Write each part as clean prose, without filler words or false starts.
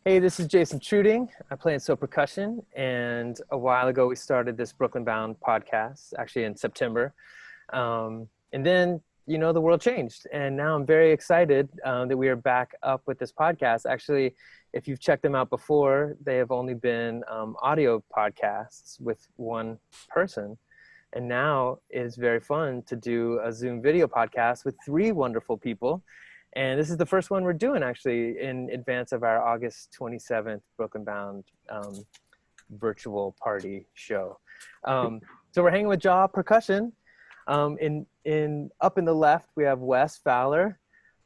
Hey, this is Jason Truding. I play in Percussion, and a while ago we started this Brooklyn Bound podcast, actually in September. And then, the world changed, and now I'm very excited that we are back up with this podcast. Actually, if you've checked them out before, they have only been audio podcasts with one person. And now it's very fun to do a Zoom video podcast with three wonderful people. And this is the first one we're doing, actually, in advance of our August 27th Brooklyn Bound virtual party show. So we're hanging with JaW Percussion. Up in the left, we have Wes Fowler.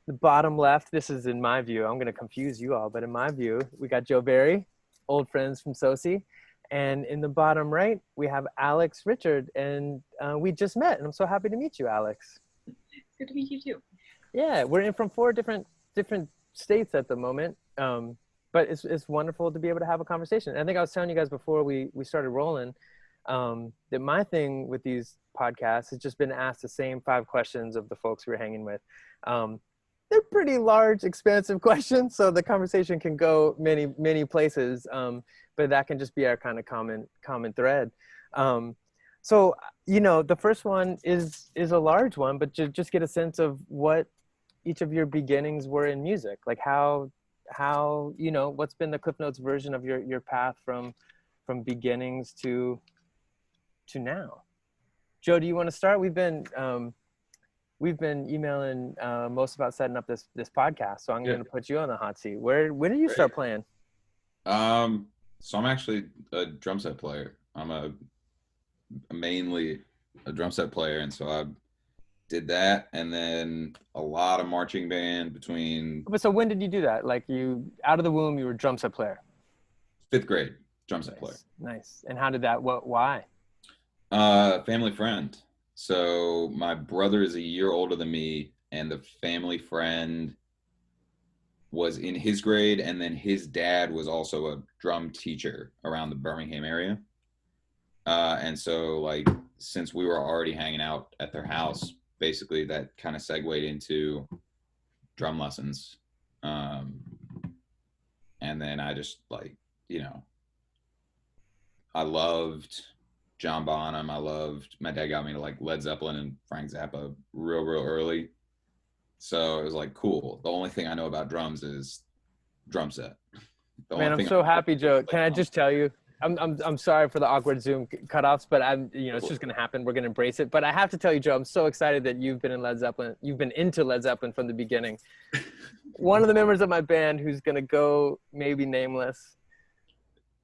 The bottom left, this is in my view. I'm going to confuse you all, but in my view, we got Joe Barry, old friends from SOSI. And in the bottom right, we have Alex Richard. And we just met, and I'm so happy to meet you, Alex. It's good to meet you too. Yeah, we're in from four different states at the moment, but it's wonderful to be able to have a conversation. And I think I was telling you guys before we started rolling that my thing with these podcasts has just been asked the same 5 questions of the folks we're hanging with. They're pretty large, expansive questions, so the conversation can go many places, but that can just be our kind of common thread. So, the first one is a large one, but just get a sense of what each of your beginnings were in music. Like how what's been the Cliff Notes version of your path from beginnings to now. Joe, do you want to start? We've been emailing most about setting up this podcast, so I'm going to put you on the hot seat. When did you start playing? So I'm actually a drum set player. I'm mainly a drum set player, and so I did that, and then a lot of marching band between. But so when did you do that? Like you out of the womb, you were a drum set player. 5th grade drum set player. Nice. And how did that? Why? Family friend. So my brother is a year older than me, and the family friend was in his grade, and then his dad was also a drum teacher around the Birmingham area. And so, like, since we were already hanging out at their house, basically that kind of segued into drum lessons. And then I just, like, I loved John Bonham. My dad got me to, like, Led Zeppelin and Frank Zappa real early. So it was, like, cool. The only thing I know about drums is drum set. Man, I'm so happy, Joe. Can I just tell you? I'm sorry for the awkward Zoom cutoffs, but it's just going to happen. We're going to embrace it. But I have to tell you, Joe, I'm so excited that you've been in Led Zeppelin. You've been into Led Zeppelin from the beginning. One of the members of my band, who's going to go maybe nameless.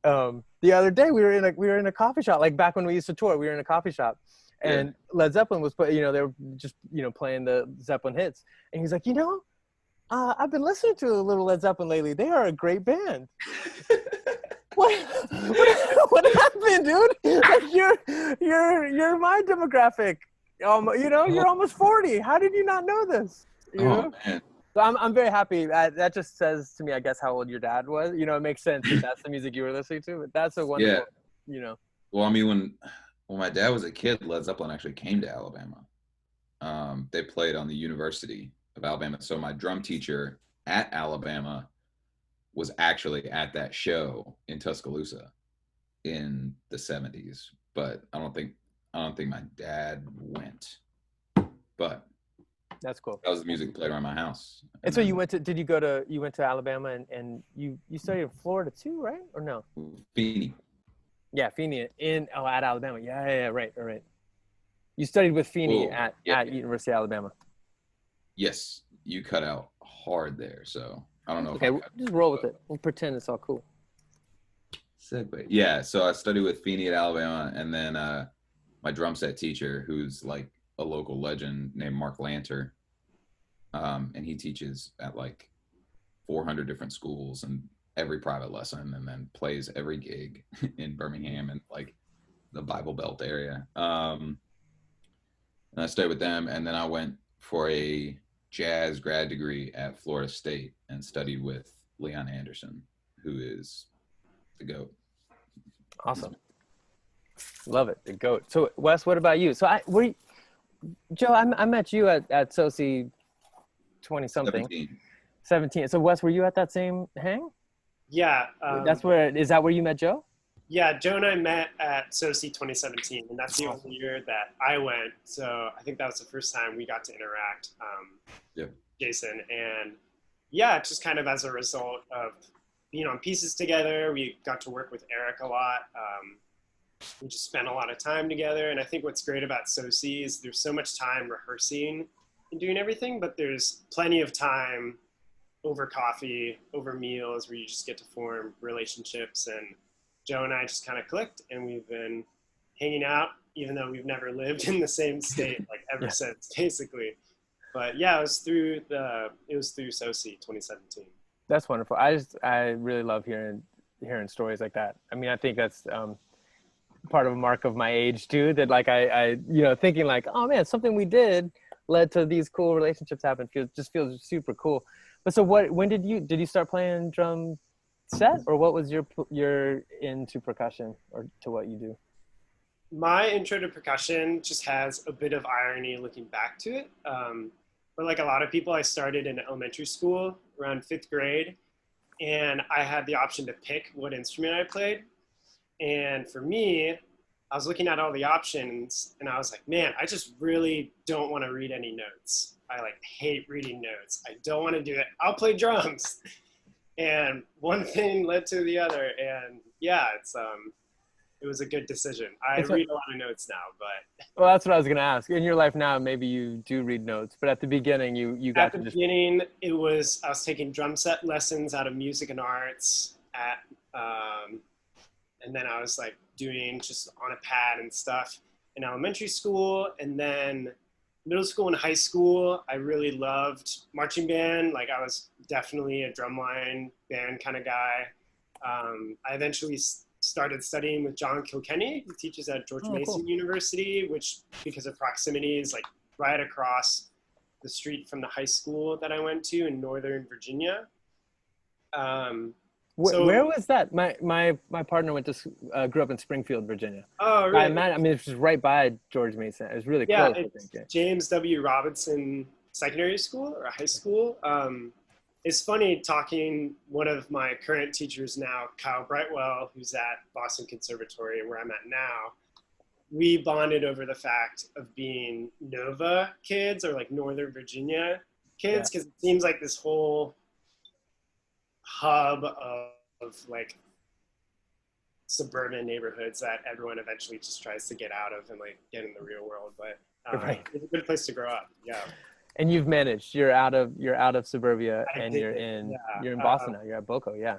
The other day we were in a coffee shop, like back when we used to tour. We were in a coffee shop, and Led Zeppelin was they were just playing the Zeppelin hits, and he's like, I've been listening to a little Led Zeppelin lately. They are a great band. What happened, dude? Like you're my demographic. You're almost 40. How did you not know this? Man. So I'm very happy. That just says to me, I guess, how old your dad was. It makes sense that that's the music you were listening to. But that's a wonderful, Well, I mean, when my dad was a kid, Led Zeppelin actually came to Alabama. They played on the University of Alabama. So my drum teacher at Alabama was actually at that show in Tuscaloosa in the 70s, but I don't think my dad went, but that's cool. That was the music played around my house. And so you went to Alabama and you studied in Florida too, right? Or no? Feeney. Yeah, Feeney at Alabama. Yeah, right. You studied with Feeney at University of Alabama. Yes, you cut out hard there, so I don't know. Okay, just roll with it. We'll pretend it's all cool. Segue. Yeah, so I studied with Feeney at Alabama, and then my drum set teacher, who's like a local legend named Mark Lanter, and he teaches at like 400 different schools and every private lesson, and then plays every gig in Birmingham and like the Bible Belt area. And I stayed with them, and then I went for a jazz grad degree at Florida State and studied with Leon Anderson, who is the GOAT. Awesome. Love it. The GOAT. So Wes, what about you? So Joe, I met you at SOSI 20 something. 17. 17. So Wes, were you at that same hang? Yeah. Is that where you met JaW? Yeah, Joe and I met at SOCI 2017, and that's the only year that I went. So I think that was the first time we got to interact, Yeah. Jason. And yeah, just kind of as a result of being on pieces together, we got to work with Eric a lot. We just spent a lot of time together. And I think what's great about SOCI is there's so much time rehearsing and doing everything, but there's plenty of time over coffee, over meals, where you just get to form relationships. And Joe and I just kind of clicked, and we've been hanging out, even though we've never lived in the same state like ever since, basically. But yeah, it was through SOCI 2017. That's wonderful. I really love hearing stories like that. I mean, I think that's part of a mark of my age too, that like I thinking like, oh man, something we did led to these cool relationships happen. Feels super cool. But so when did you start playing drum set, or what was your into percussion, or to what you do? My intro to percussion just has a bit of irony looking back to it. But like a lot of people, I started in elementary school around 5th grade, and I had the option to pick what instrument I played. And for me, I was looking at all the options, and I was like, man, I just really don't want to read any notes. I like hate reading notes. I don't want to do it. I'll play drums. And one thing led to the other, and yeah, it was a good decision. I read a lot of notes now, but well, that's what I was gonna ask. In your life now, maybe you do read notes, but at the beginning, you got to just. At the beginning, I was taking drum set lessons out of music and arts and then I was like doing just on a pad and stuff in elementary school, and then middle school and high school, I really loved marching band. Like I was definitely a drumline band kind of guy. I eventually started studying with John Kilkenny, who teaches at George Mason University, which because of proximity is like right across the street from the high school that I went to in Northern Virginia. Where was that? My partner went to grew up in Springfield, Virginia. Oh, really? I mean, it's just right by George Mason. It was really close. It's James W. Robinson Secondary School or high school. It's funny talking one of my current teachers now, Kyle Brightwell, who's at Boston Conservatory, where I'm at now. We bonded over the fact of being Nova kids, or like Northern Virginia kids, because it seems like this whole hub of like suburban neighborhoods that everyone eventually just tries to get out of and like get in the real world. But it's a good place to grow up. Yeah. And you've managed. You're out of suburbia, and you're in Boston now. You're at Boco. Yeah.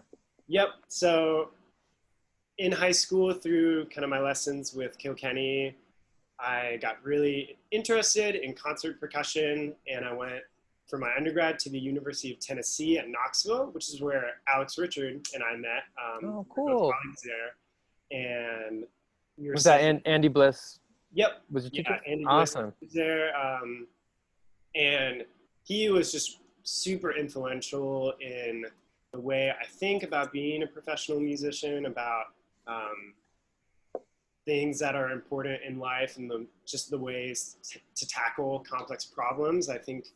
Yep. So in high school, through kind of my lessons with Kilkenny, I got really interested in concert percussion, and I went for my undergrad to the University of Tennessee at Knoxville, which is where Alex Richard and I met. Oh, cool. There. And we were was that Andy Bliss? Yep. Was your teacher? Andy awesome. Bliss was there. And he was just super influential in the way I think about being a professional musician, about things that are important in life, and just the ways to tackle complex problems. I think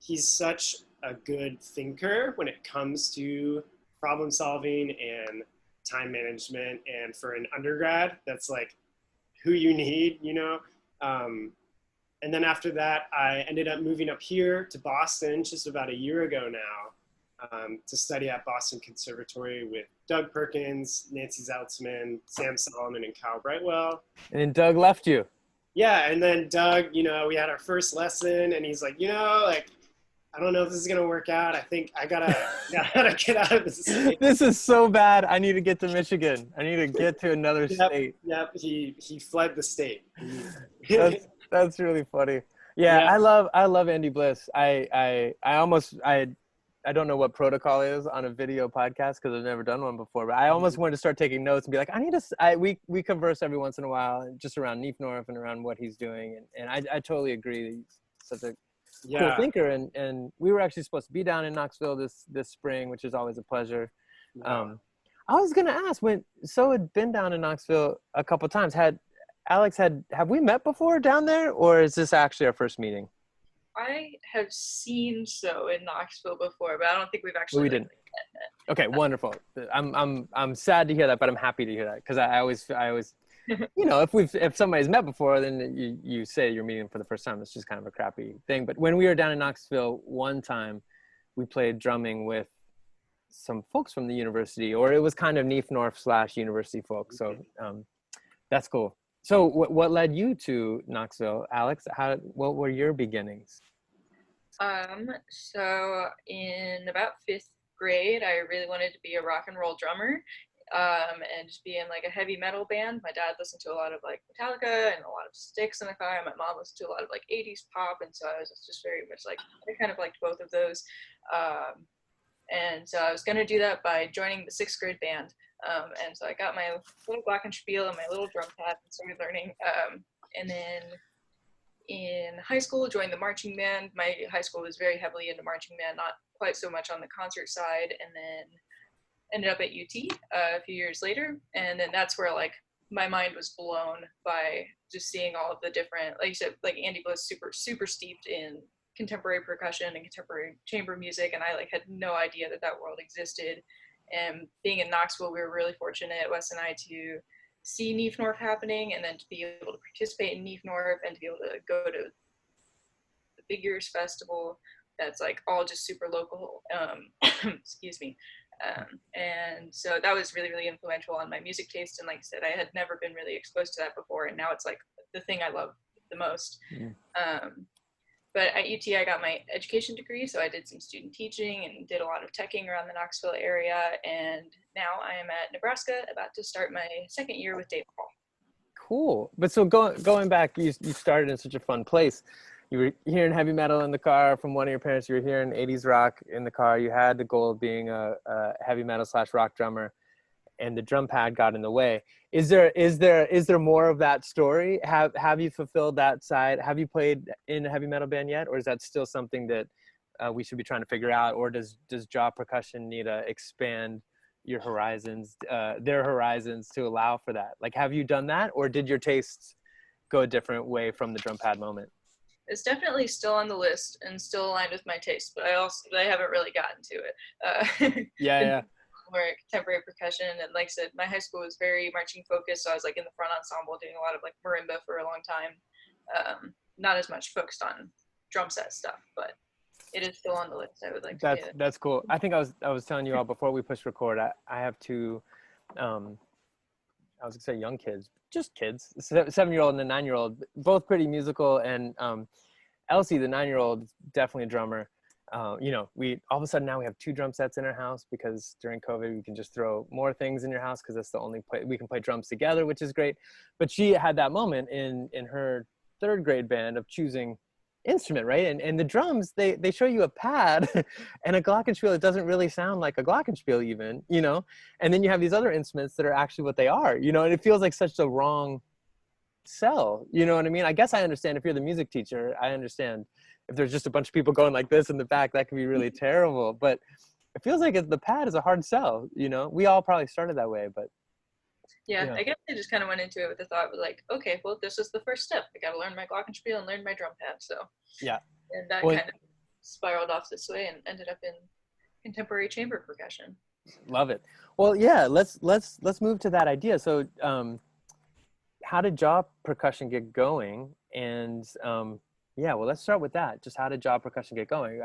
he's such a good thinker when it comes to problem solving and time management. And for an undergrad, that's like who you need, you know? And then after that, I ended up moving up here to Boston just about a year ago now to study at Boston Conservatory with Doug Perkins, Nancy Zeltzman, Sam Solomon, and Kyle Brightwell. And then Doug left you. Yeah, and then Doug, we had our first lesson, and he's like, I don't know if this is going to work out. I think I gotta get out of this state. This is so bad. I need to get to Michigan. I need to get to another state. Yep, he fled the state. That's really funny. Yeah, I love Andy Bliss. I don't know what protocol is on a video podcast because I've never done one before, but I almost wanted to start taking notes and be like, we converse every once in a while just around Neefnorf and around what he's doing. And I totally agree that he's such a cool thinker. And we were actually supposed to be down in Knoxville this spring, which is always a pleasure. I was going to ask had been down in Knoxville a couple of times. Have we met before down there, or is this actually our first meeting? I have seen So in Knoxville before, but I don't think we've actually Okay, wonderful. I'm sad to hear that, but I'm happy to hear that because I always you know, if somebody's met before, then you say you're meeting them for the first time. It's just kind of a crappy thing. But when we were down in Knoxville one time, we played drumming with some folks from the university, or it was kind of NEF/NORF / university folks. So that's cool. So what led you to Knoxville, Alex? What were your beginnings? So in about 5th grade, I really wanted to be a rock and roll drummer, and just be in like a heavy metal band. My dad listened to a lot of like Metallica and a lot of Styx in the car. My mom listened to a lot of like 80s pop, and so I was just very much like, I kind of liked both of those. And so I was going to do that by joining the 6th grade band. And so I got my little glockenspiel and my little drum pad and started learning. And then in high school, joined the marching band. My high school was very heavily into marching band, not quite so much on the concert side. And then ended up at UT a few years later. And then that's where like my mind was blown by just seeing all of the different, like you said, like Andy was super steeped in contemporary percussion and contemporary chamber music, and I like had no idea that world existed. And being in Knoxville, we were really fortunate, Wes and I, to see NEF/NORF happening, and then to be able to participate in NEF/NORF and to be able to go to the Figures Festival. That's like all just super local. Excuse me. And so that was really influential on my music taste. And like I said, I had never been really exposed to that before, and now it's like the thing I love the most. But at UT, I got my education degree, so I did some student teaching and did a lot of teching around the Knoxville area. And now I am at Nebraska, about to start my 2nd year with Dave Hall. Cool. But so going back, you started in such a fun place. You were hearing heavy metal in the car from one of your parents. You were hearing 80s rock in the car. You had the goal of being a heavy metal / rock drummer, and the drum pad got in the way. Is there more of that story? Have you fulfilled that side? Have you played in a heavy metal band yet, or is that still something that we should be trying to figure out? Or does JaW Percussion need to expand your horizons, their horizons, to allow for that? Like, have you done that, or did your tastes go a different way from the drum pad moment? It's definitely still on the list and still aligned with my taste, but I haven't really gotten to it. Yeah. More contemporary percussion, and like I said, my high school was very marching focused, so I was like in the front ensemble doing a lot of like marimba for a long time. Not as much focused on drum set stuff, but it is still on the list. I would like to get it. That's cool. I think I was telling you all before we pushed record, I have two I was gonna say young kids, just kids, 7-year-old and a 9-year-old, both pretty musical. And Elsie, the 9-year-old, definitely a drummer. You know, all of a sudden now we have 2 drum sets in our house, because during COVID we can just throw more things in your house, because that's the only place we can play drums together, which is great. But she had that moment in her 3rd grade band of choosing instrument, right? And the drums, they show you a pad and a glockenspiel. It doesn't really sound like a glockenspiel even, you know. And then you have these other instruments that are actually what they are, you know. And it feels like such a wrong sell, you know what I mean? I guess I understand if you're the music teacher. I understand if there's just a bunch of people going like this in the back, that can be really terrible. But it feels like the pad is a hard sell, you know. We all probably started that way, but yeah. I guess I just kind of went into it with the thought, like, okay, well, this is the first step. I got to learn my glockenspiel and learn my drum pad. So yeah, and that kind of spiraled off this way and ended up in contemporary chamber percussion. Love it. Well, yeah, let's move to that idea. So how did JaW Percussion get going? And yeah, well, let's start with that. Just how did JaW Percussion get going?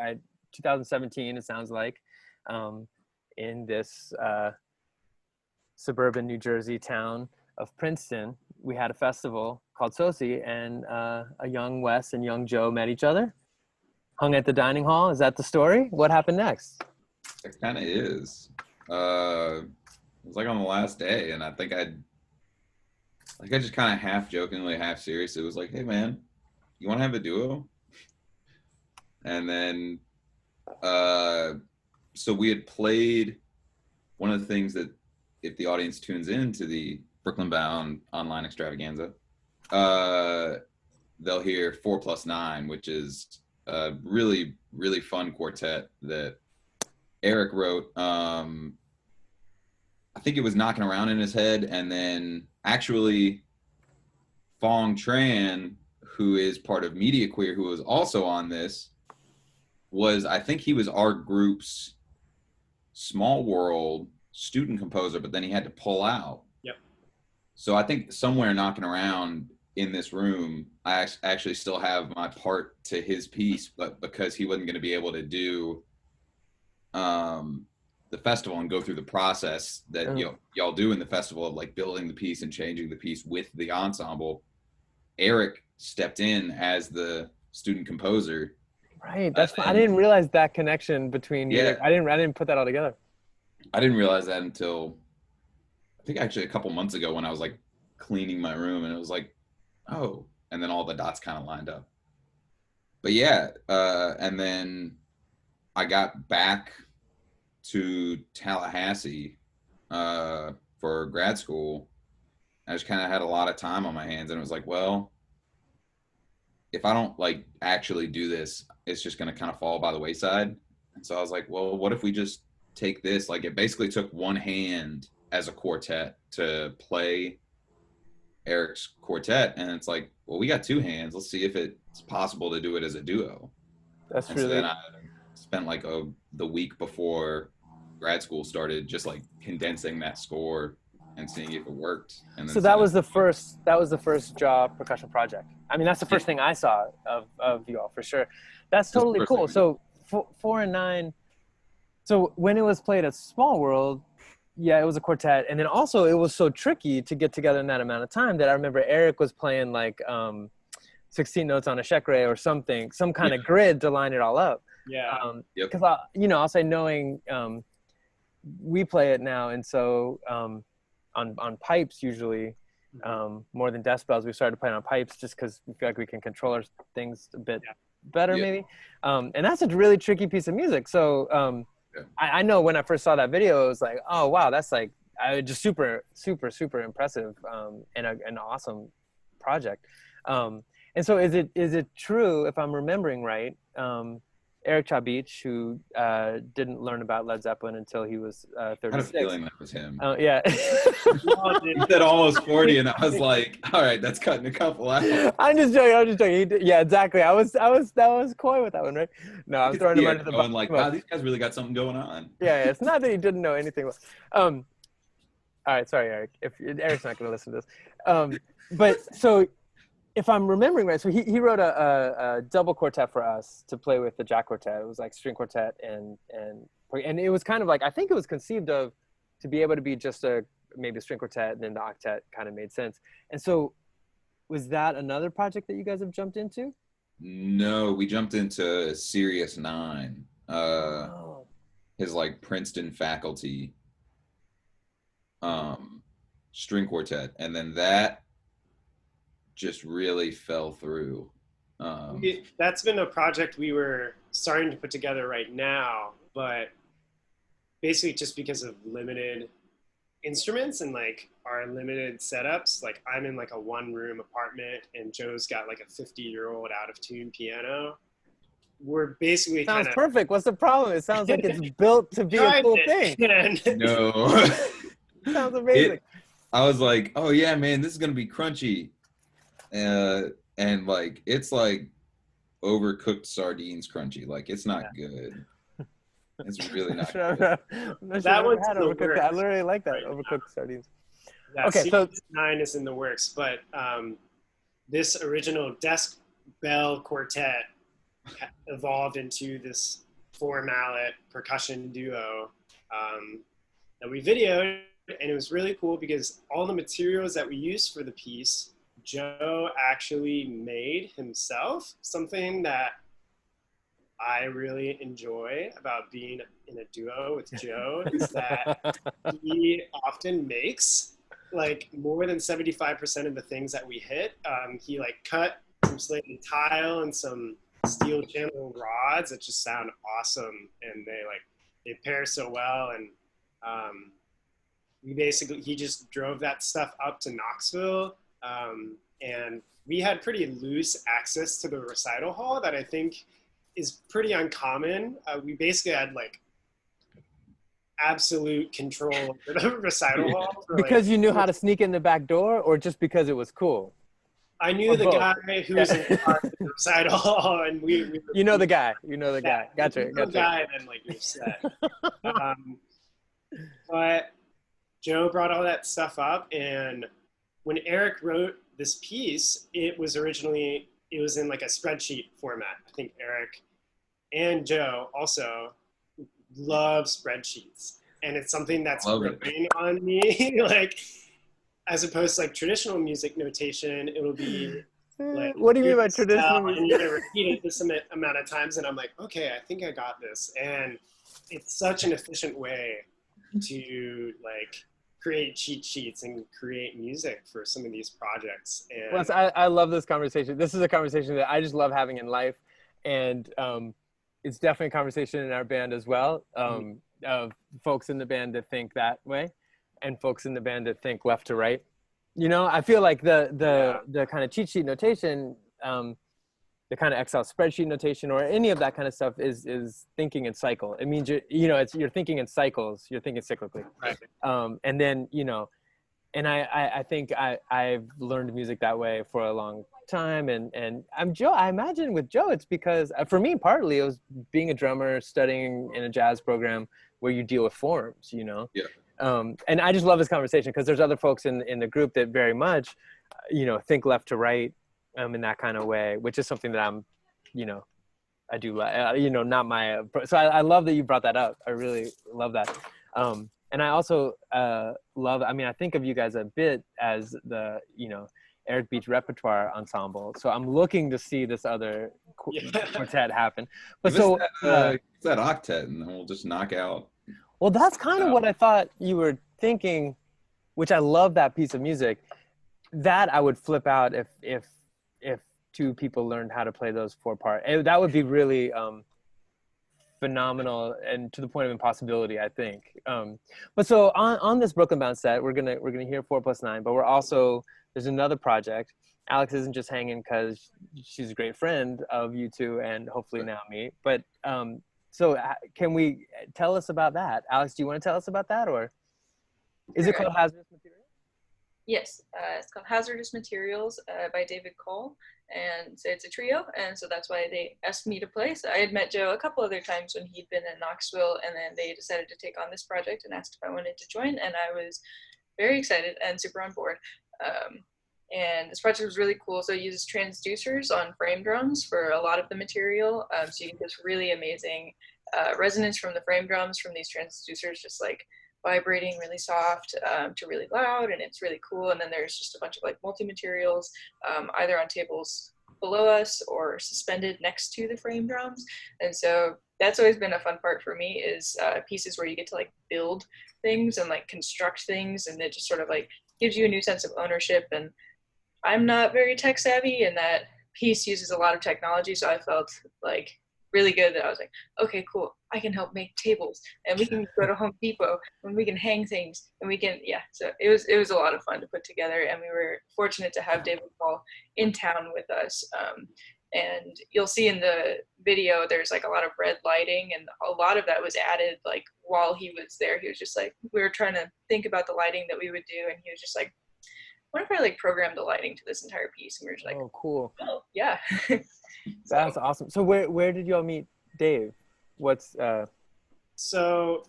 2017, it sounds like, in this suburban New Jersey town of Princeton, we had a festival called SOSI, and a young Wes and young Joe met each other, hung at the dining hall. Is that the story? What happened next? It kind of is. It was like on the last day, and I think I just kind of half jokingly, half seriously was like, "Hey man, you want to have a duo?" And then, so we had played one of the things that, if the audience tunes into the Brooklyn Bound online extravaganza, they'll hear 4+9, which is a really, really fun quartet that Eric wrote. I think it was knocking around in his head, and then actually Fong Tran, who is part of Media Queer, who was also on this, I think he was our group's small world student composer, but then he had to pull out. Yep. So I think somewhere knocking around in this room, I actually still have my part to his piece, but because he wasn't going to be able to do the festival and go through the process that y'all do in the festival of like building the piece and changing the piece with the ensemble, Eric stepped in as the student composer. Right. I didn't realize that connection between you. I didn't put that all together. I didn't realize that until I think actually a couple months ago when I was like cleaning my room, and it was like, oh, and then all the dots kind of lined up. But yeah, and then I got back to Tallahassee for grad school. I just kind of had a lot of time on my hands, and it was like, well, if I don't like actually do this, it's just going to kind of fall by the wayside. And so I was like, well, what if we just take this? Like, it basically took one hand as a quartet to play Eric's quartet, and it's like, well, we got two hands. Let's see if it's possible to do it as a duo. That's and really. So then I spent like the week before grad school started, just like condensing that score and seeing if it worked. And then so that was the first JaW percussion project. I mean, that's the first thing I saw of you all for sure. That's totally cool. So 4 and 9. So when it was played at Small World, yeah, it was a quartet. And then also it was so tricky to get together in that amount of time that I remember Eric was playing like 16 notes on a shekre or something, some kind of grid to line it all up. Yeah. Because I'll say knowing we play it now, and so on pipes usually more than decibels. We started playing on pipes just because we feel like we can control our things a bit better maybe. And that's a really tricky piece of music. So I know when I first saw that video, it was like, oh wow, that's like just super impressive and an awesome project. And so is it true, if I'm remembering right, Eric Chabich, who didn't learn about Led Zeppelin until he was 36. I had a feeling that was him. Yeah. He said almost 40, and I was like, all right, that's cutting a couple out. I'm just joking. Yeah, exactly. That was coy with that one, right? No, I'm throwing him under the bus. Like, wow, these guys really got something going on. Yeah, it's not that he didn't know anything. All right, sorry, Eric. If Eric's not going to listen to this, but so. If I'm remembering right, so he wrote a double quartet for us to play with the JaW quartet. It was like string quartet and it was kind of like, I think it was conceived of to be able to be just maybe a string quartet, and then the octet kind of made sense. And so was that another project that you guys have jumped into? No, we jumped into Sirius 9, his like Princeton faculty string quartet, and then that just really fell through. That's been a project we were starting to put together right now, but basically just because of limited instruments and like our limited setups. Like I'm in like a 1-room apartment, and Joe's got like a 50-year-old out of tune piano. We're basically sounds perfect. What's the problem? It sounds like it's built to be a cool thing. No. Sounds amazing. I was like, oh yeah, man, this is gonna be crunchy. And like it's like overcooked sardines crunchy. Like it's not good. It's really not good. That one's overcooked. I literally like that, overcooked sardines. Yeah, okay, so 9 is in the works, but this original desk bell quartet evolved into this 4-mallet percussion duo that we videoed, and it was really cool because all the materials that we used for the piece Joe actually made himself. Something that I really enjoy about being in a duo with Joe is that he often makes like more than 75% of the things that we hit. He like cut some slate and tile and some steel channel rods that just sound awesome, and they pair so well. And he just drove that stuff up to Knoxville. And we had pretty loose access to the recital hall that I think is pretty uncommon. We basically had like absolute control over the recital hall. Because you knew how to sneak in the back door, or just because it was cool? I knew the guy who was in the recital hall, and you know the guy. Gotcha. The guy, and then like you're set. But Joe brought all that stuff up, and when Eric wrote this piece, it was in like a spreadsheet format. I think Eric and Joe also love spreadsheets, and it's something that's growing on me. Like, as opposed to like traditional music notation, it'll be like, what do you mean by traditional music? And you're gonna repeat it this amount of times, and I'm like, okay, I think I got this. And it's such an efficient way to like create cheat sheets and create music for some of these projects. And Plus, I love this conversation. This is a conversation that I just love having in life, and it's definitely a conversation in our band as well. Of folks in the band that think that way, and folks in the band that think left to right. You know, I feel like the kind of cheat sheet notation, the kind of Excel spreadsheet notation, or any of that kind of stuff is thinking in cycle. It means you're thinking in cycles. You're thinking cyclically. Right. And then, you know, and I think I've learned music that way for a long time. And I imagine with Joe, it's because for me, partly it was being a drummer, studying in a jazz program where you deal with forms, you know? Yeah. And I just love this conversation because there's other folks in the group that very much, you know, think left to right in that kind of way, which is something that I'm, you know, I do, you know, not my, so I love that you brought that up. I really love that. And I also love, I mean, I think of you guys a bit as the, you know, Eric Beach Repertoire Ensemble. So I'm looking to see this other quartet happen. But so that octet, and then we'll just knock out. Well, that's kind of what I thought you were thinking, which I love that piece of music. That I would flip out if two people learned how to play those 4-part. That would be really phenomenal and to the point of impossibility, I think. But so on this Brooklyn Bound set, we're gonna hear 4+9, but we're also, there's another project. Alex isn't just hanging because she's a great friend of you two and hopefully now me. But so can we tell us about that? Alex, do you want to tell us about that, or is it called Hazardous Materials? Yes, it's called Hazardous Materials by David Cole, and so it's a trio, and so that's why they asked me to play. So I had met Joe a couple other times when he'd been in Knoxville, and then they decided to take on this project and asked if I wanted to join, and I was very excited and super on board. And this project was really cool. So it uses transducers on frame drums for a lot of the material, so you get this really amazing resonance from the frame drums from these transducers, just like vibrating really soft to really loud, and it's really cool. And then there's just a bunch of like multi-materials either on tables below us or suspended next to the frame drums. And so that's always been a fun part for me, is pieces where you get to like build things and like construct things, and it just sort of like gives you a new sense of ownership. And I'm not very tech savvy, and that piece uses a lot of technology, so I felt like really good that I was like, okay, cool, I can help make tables, and we can go to Home Depot and we can hang things, and we can, yeah. So it was a lot of fun to put together, and we were fortunate to have David Paul in town with us. And you'll see in the video, there's like a lot of red lighting, and a lot of that was added like while he was there. He was just like, we were trying to think about the lighting that we would do, and he was just like, what if I like programmed the lighting to this entire piece? And we were just like, oh, cool. Oh, yeah. That's awesome. So where did y'all meet Dave? What's So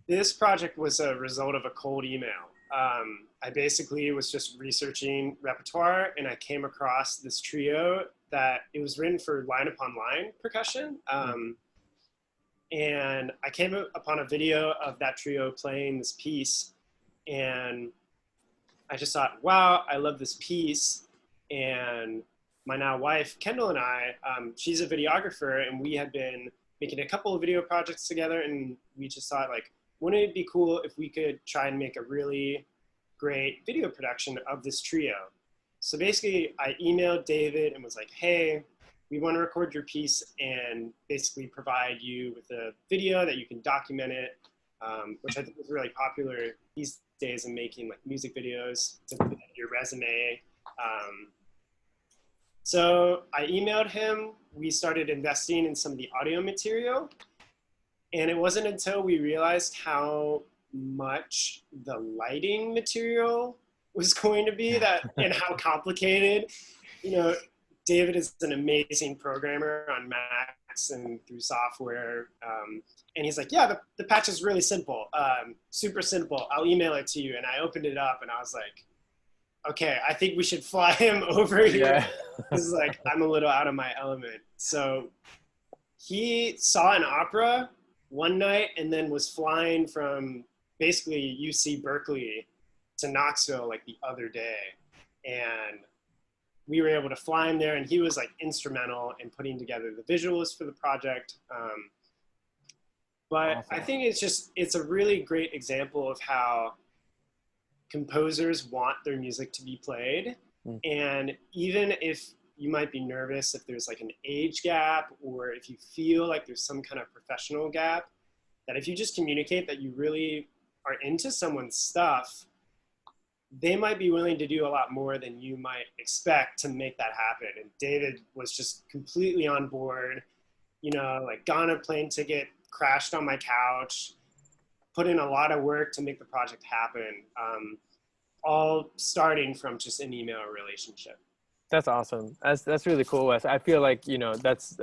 this project was a result of a cold email. I basically was just researching repertoire, and I came across this trio that it was written for line upon line percussion. And I came upon a video of that trio playing this piece, and I just thought, wow, I love this piece. And my now wife, Kendall, and I, she's a videographer, and we had been making a couple of video projects together, and we just thought, like, wouldn't it be cool if we could try and make a really great video production of this trio? So basically, I emailed David and was like, hey, we want to record your piece and basically provide you with a video that you can document it, which I think is really popular these days in making like music videos to put in your resume. So I emailed him. We started investing in some of the audio material, and it wasn't until we realized how much the lighting material was going to be that, and how complicated, you know, David is an amazing programmer on Macs and through software. And he's like, yeah, the patch is really simple, super simple. I'll email it to you. And I opened it up and I was like, okay, I think we should fly him over here. Yeah. This is like, I'm a little out of my element. So he saw an opera one night and then was flying from basically UC Berkeley to Knoxville like the other day. And we were able to fly him there, and he was like instrumental in putting together the visuals for the project. But Awesome. I think it's a really great example of how composers want their music to be played. And even if you might be nervous if there's like an age gap, or if you feel like there's some kind of professional gap, that if you just communicate that you really are into someone's stuff, they might be willing to do a lot more than you might expect to make that happen. And David was just completely on board, you know, like got on a plane ticket, crashed on my couch, put in a lot of work to make the project happen, all starting from just an email relationship. That's awesome. That's really cool, Wes. I feel like, you know, that's,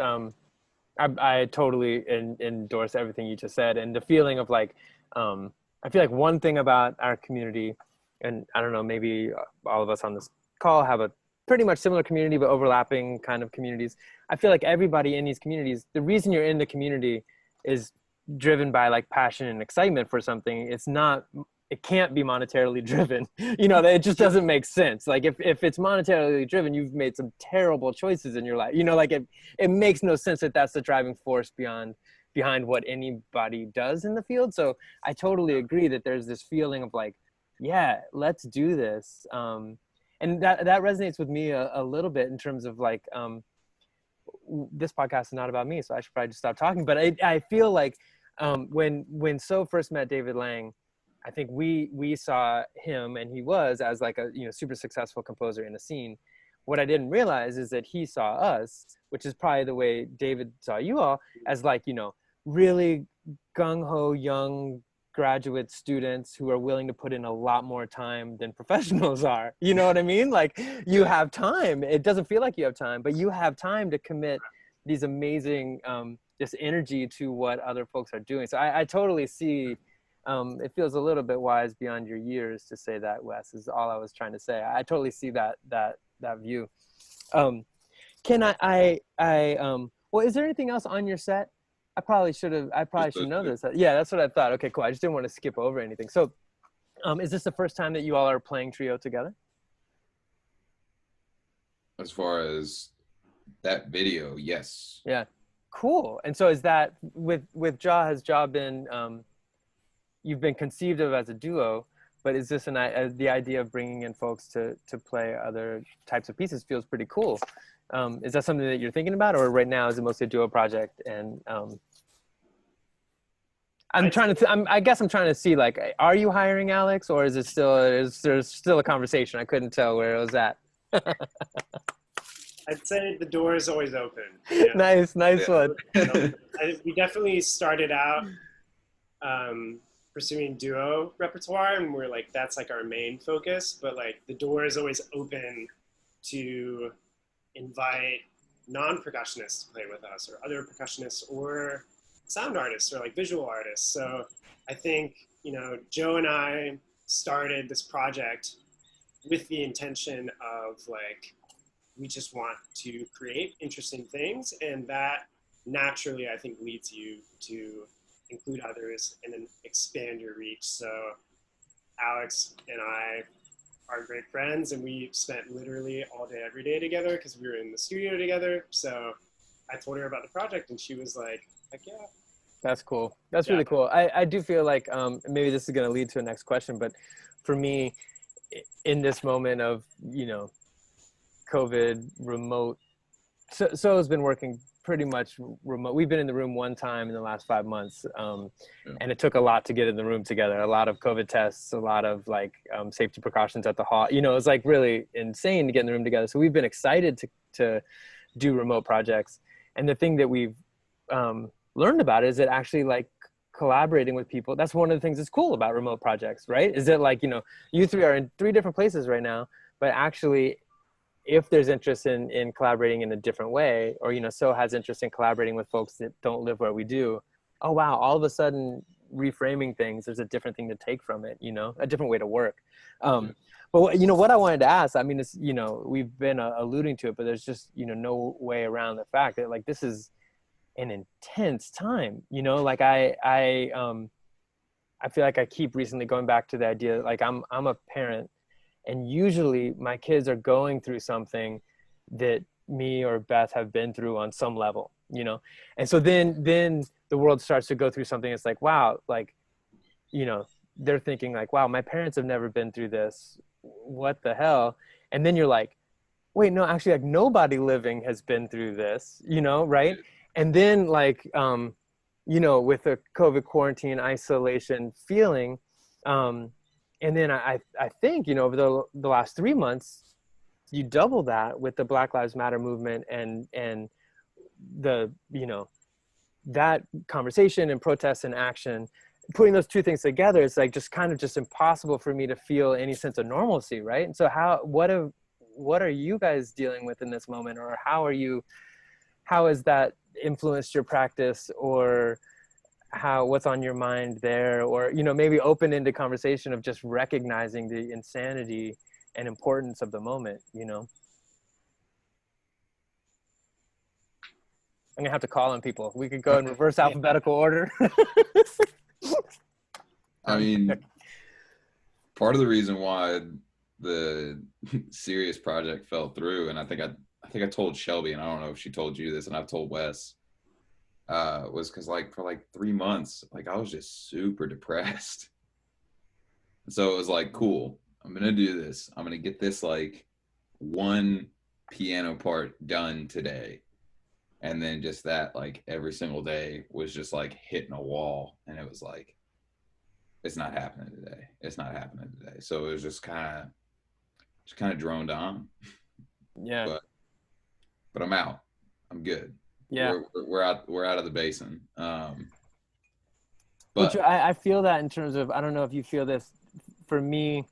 I totally endorse everything you just said. And the feeling of like, I feel like one thing about our community, and I don't know, maybe all of us on this call have a pretty much similar community, but overlapping kind of communities. I feel like everybody in these communities, the reason you're in the community is driven by like passion and excitement for something. It can't be monetarily driven. You know, it just doesn't make sense. Like if it's monetarily driven, you've made some terrible choices in your life. You know, like it makes no sense that that's the driving force behind what anybody does in the field. So I totally agree that there's this feeling of like, yeah, let's do this. And that resonates with me a little bit in terms of like, this podcast is not about me, so I should probably just stop talking. But I feel like when So first met David Lang, I think we saw him, and he was as like a, you know, super successful composer in the scene. What I didn't realize is that he saw us, which is probably the way David saw you all, as like, you know, really gung-ho young graduate students who are willing to put in a lot more time than professionals are. You know what I mean? Like you have time. It doesn't feel like you have time, but you have time to commit these amazing, this energy to what other folks are doing. So I totally see, it feels a little bit wise beyond your years to say that, Wes, is all I was trying to say. I totally see that view. Can well, is there anything else on your set? I probably should know this. Yeah, that's what I thought. Okay, cool. I just didn't want to skip over anything. So, is this the first time that you all are playing trio together? As far as that video, yes. Yeah, cool. And so is that with JaW, has JaW been, you've been conceived of as a duo, but is this the idea of bringing in folks to play other types of pieces feels pretty cool. Is that something that you're thinking about, or right now is it mostly a duo project? And I guess I'm trying to see, like, are you hiring Alex, or is there still a conversation? I couldn't tell where it was at. I'd say the door is always open. You know? Nice one. We definitely started out pursuing duo repertoire, and we're like, that's like our main focus, but like the door is always open to invite non-percussionists to play with us, or other percussionists, or sound artists, or like visual artists. So I think, you know, Joe and I started this project with the intention of like, we just want to create interesting things, and that naturally, I think, leads you to include others and then expand your reach. So Alex and I are great friends, and we spent literally all day, every day together because we were in the studio together. So I told her about the project, and she was like, heck yeah. That's cool. That's really cool. I do feel like maybe this is going to lead to a next question, but for me, in this moment of, you know, COVID, remote, so has been working pretty much remote. We've been in the room one time in the last 5 months, and it took a lot to get in the room together. A lot of COVID tests, a lot of like safety precautions at the hall. You know, it's like really insane to get in the room together. So we've been excited to do remote projects. And the thing that we've learned about is that actually, like, collaborating with people, that's one of the things that's cool about remote projects, right? Is that, like, you know, you three are in 3 different places right now, but actually if there's interest in collaborating in a different way, or, you know, so has interest in collaborating with folks that don't live where we do, oh, wow, all of a sudden reframing things, there's a different thing to take from it, you know, a different way to work. But you know, what I wanted to ask, I mean, it's, you know, we've been alluding to it, but there's just, you know, no way around the fact that, like, this is an intense time, you know, like I feel like I keep recently going back to the idea, like I'm a parent, and usually my kids are going through something that me or Beth have been through on some level, you know? And so then the world starts to go through something. It's like, wow, like, you know, they're thinking like, wow, my parents have never been through this. What the hell? And then you're like, wait, no, actually, like, nobody living has been through this, you know, right? And then, like, you know, with the COVID quarantine isolation feeling, and then I think, you know, over the last 3 months, you double that with the Black Lives Matter movement and the, you know, that conversation and protest and action, putting those two things together, it's like just kind of just impossible for me to feel any sense of normalcy, right? And so what are you guys dealing with in this moment, or how has that influenced your practice, or what's on your mind there, or, you know, maybe open into conversation of just recognizing the insanity and importance of the moment, you know? I'm gonna have to call on people. We could go in reverse alphabetical order. I mean, part of the reason why the serious project fell through, and I think I told Shelby, and I don't know if she told you this, and I've told Wes, was because, like, for like 3 months, like, I was just super depressed. So it was like, cool, I'm gonna do this. I'm gonna get this, like, one piano part done today. And then just that, like, every single day was just like hitting a wall, and it was like, it's not happening today. It's not happening today. So it was just kind of droned on. Yeah. But I'm out. I'm good. Yeah. We're out of the basin. But I feel that in terms of, I don't know if you feel this, for me,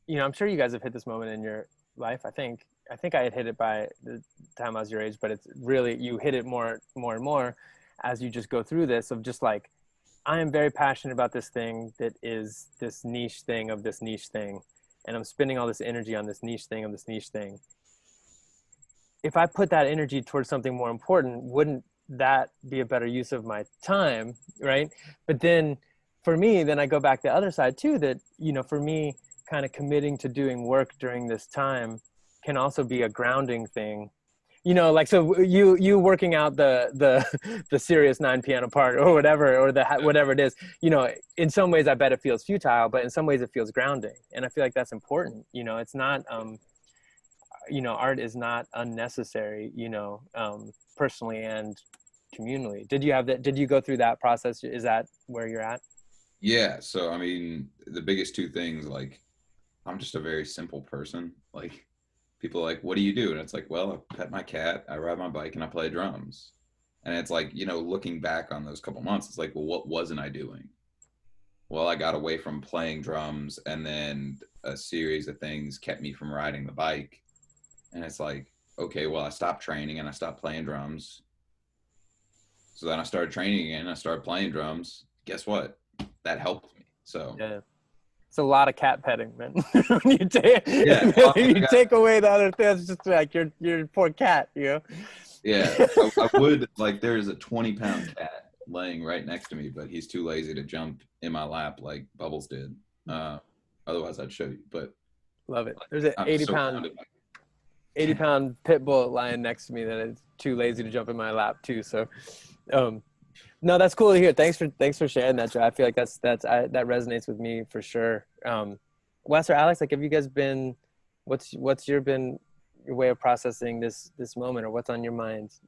you know, I'm sure you guys have hit this moment in your life. I think I had hit it by the time I was your age, but it's really, you hit it more and more as you just go through this, of just like, I am very passionate about this thing that is this niche thing of this niche thing. And I'm spending all this energy on this niche thing of this niche thing. If I put that energy towards something more important, wouldn't that be a better use of my time, right? But then for me, then I go back the other side too, that, you know, for me, kind of committing to doing work during this time can also be a grounding thing, you know, like, so you working out the serious 9 piano part or whatever, or whatever it is, you know, in some ways I bet it feels futile, but in some ways it feels grounding. And I feel like that's important. You know, it's not, you know, art is not unnecessary, you know, personally and communally. Did you go through that process? Is that where you're at? Yeah. So, I mean, the biggest two things, like, I'm just a very simple person. Like, people are like, what do you do? And it's like, well, I pet my cat, I ride my bike, and I play drums. And it's like, you know, looking back on those couple months, it's like, well, what wasn't I doing? Well, I got away from playing drums, and then a series of things kept me from riding the bike. And it's like, okay, well, I stopped training and I stopped playing drums. So then I started training again, I started playing drums. Guess what? That helped me. So yeah. It's a lot of cat petting, man. When you take, you take away the other things, just like your poor cat, you know? Yeah, I would, like, there's a 20-pound cat laying right next to me, but he's too lazy to jump in my lap like Bubbles did. Otherwise, I'd show you, but. Love it. There's an 80-pound pit bull lying next to me that is too lazy to jump in my lap too. So, no, that's cool to hear. Thanks for sharing that, JaW. I feel like that resonates with me for sure. Wes or Alex, like, have you guys been, what's your way of processing this moment, or what's on your minds?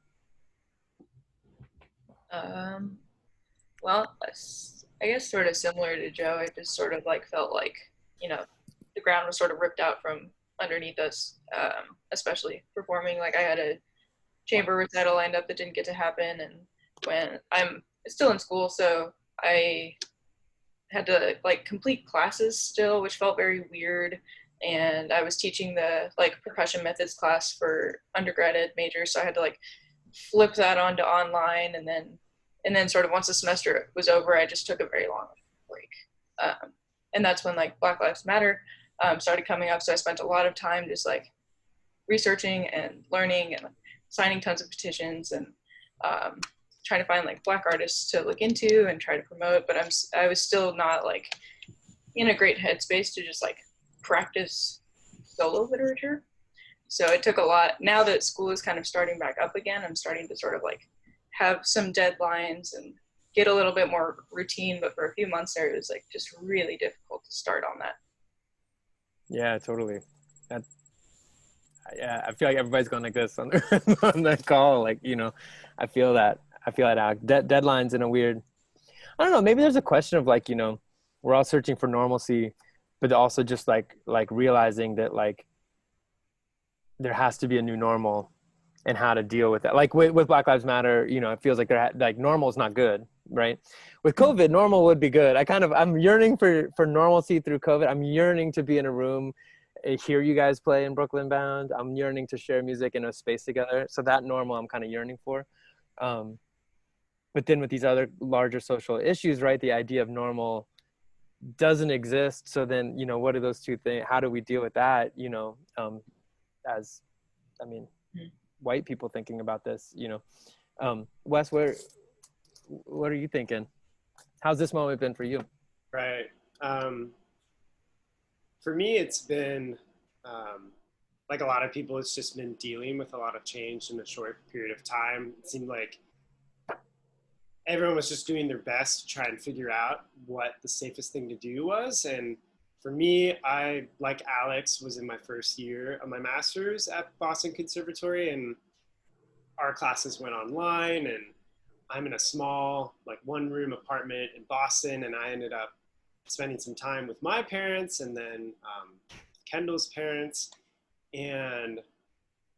Well, I guess sort of similar to Joe. I just sort of like felt like, you know, the ground was sort of ripped out from underneath us, especially performing. Like, I had a chamber recital lined up that didn't get to happen, and when I'm still in school, so I had to like complete classes still, which felt very weird. and I was teaching the like percussion methods class for undergraduate majors, so I had to like flip that onto online, and then sort of once the semester was over, I just took a very long break, and that's when like Black Lives Matter started coming up. So I spent a lot of time just like researching and learning and signing tons of petitions and trying to find like Black artists to look into and try to promote. But I was still not like in a great headspace to just like practice solo literature. So it took a lot. Now that school is kind of starting back up again, I'm starting to sort of like have some deadlines and get a little bit more routine. But for a few months there, it was like just really difficult to start on that. Yeah, totally. That, yeah, I feel like everybody's going like this on on the call. Like, you know, I feel that. Out. Deadlines in a weird. I don't know. Maybe there's a question of like, you know, we're all searching for normalcy, but also just like realizing that like there has to be a new normal and how to deal with that. Like with Black Lives Matter, you know, it feels like like normal is not good, right? With COVID, normal would be good. I'm yearning for normalcy through COVID. I'm yearning to be in a room, hear you guys play in Brooklyn Bound. I'm yearning to share music in a space together. So that normal I'm kind of yearning for. But then with these other larger social issues, right, the idea of normal doesn't exist. So then, you know, what are those two things? How do we deal with that, you know, as, I mean, white people thinking about this, you know? Wes, what are you thinking? How's this moment been for you? Right. For me, it's been, like a lot of people, it's just been dealing with a lot of change in a short period of time. It seemed like everyone was just doing their best to try and figure out what the safest thing to do was. And for me, I, like Alex, was in my first year of my master's at Boston Conservatory, and our classes went online, and I'm in a small, like, one-room apartment in Boston, and I ended up spending some time with my parents and then Kendall's parents, and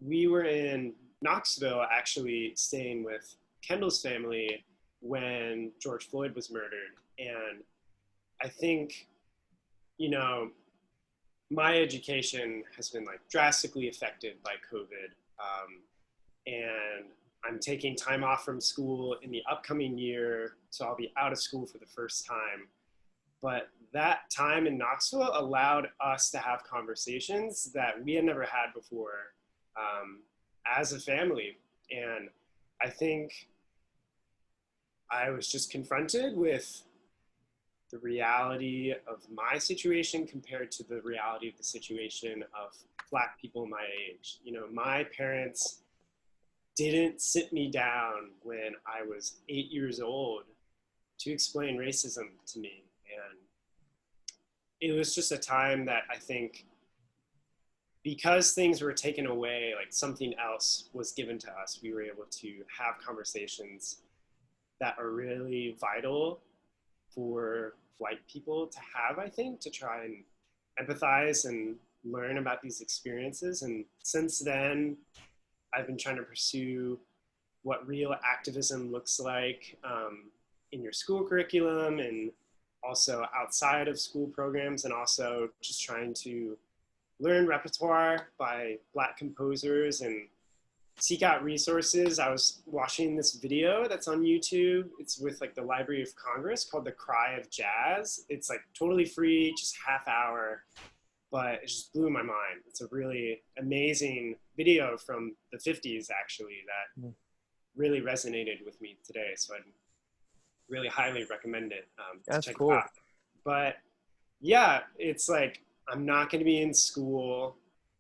we were in Knoxville actually staying with Kendall's family when George Floyd was murdered. And I think, you know, my education has been like drastically affected by COVID. And I'm taking time off from school in the upcoming year, so I'll be out of school for the first time. But that time in Knoxville allowed us to have conversations that we had never had before as a family. And I think I was just confronted with the reality of my situation compared to the reality of the situation of Black people my age. You know, my parents didn't sit me down when I was 8 years old to explain racism to me. And it was just a time that I think, because things were taken away, like something else was given to us, we were able to have conversations that are really vital for white people to have, I think, to try and empathize and learn about these experiences. And since then, I've been trying to pursue what real activism looks like in your school curriculum, and also outside of school programs, and also just trying to learn repertoire by Black composers and seek out resources. I was watching this video that's on YouTube. It's with like the Library of Congress called The Cry of Jazz. It's like totally free, just half hour, but it just blew my mind. It's a really amazing video from the 50s actually that really resonated with me today. So I'd really highly recommend it to check it out. But yeah, it's like, I'm not gonna be in school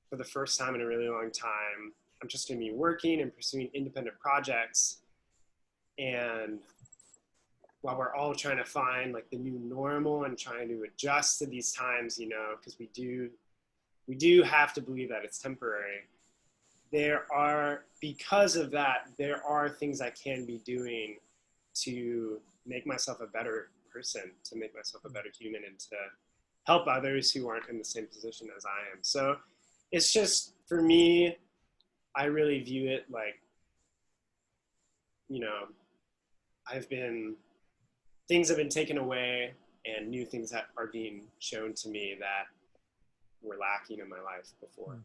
for the first time in a really long time. I'm just going to be working and pursuing independent projects. And while we're all trying to find like the new normal and trying to adjust to these times, you know, because we do have to believe that it's temporary. Because of that, there are things I can be doing to make myself a better person, to make myself a better human, and to help others who aren't in the same position as I am. So it's just, for me, I really view it like, you know, things have been taken away and new things that are being shown to me that were lacking in my life before.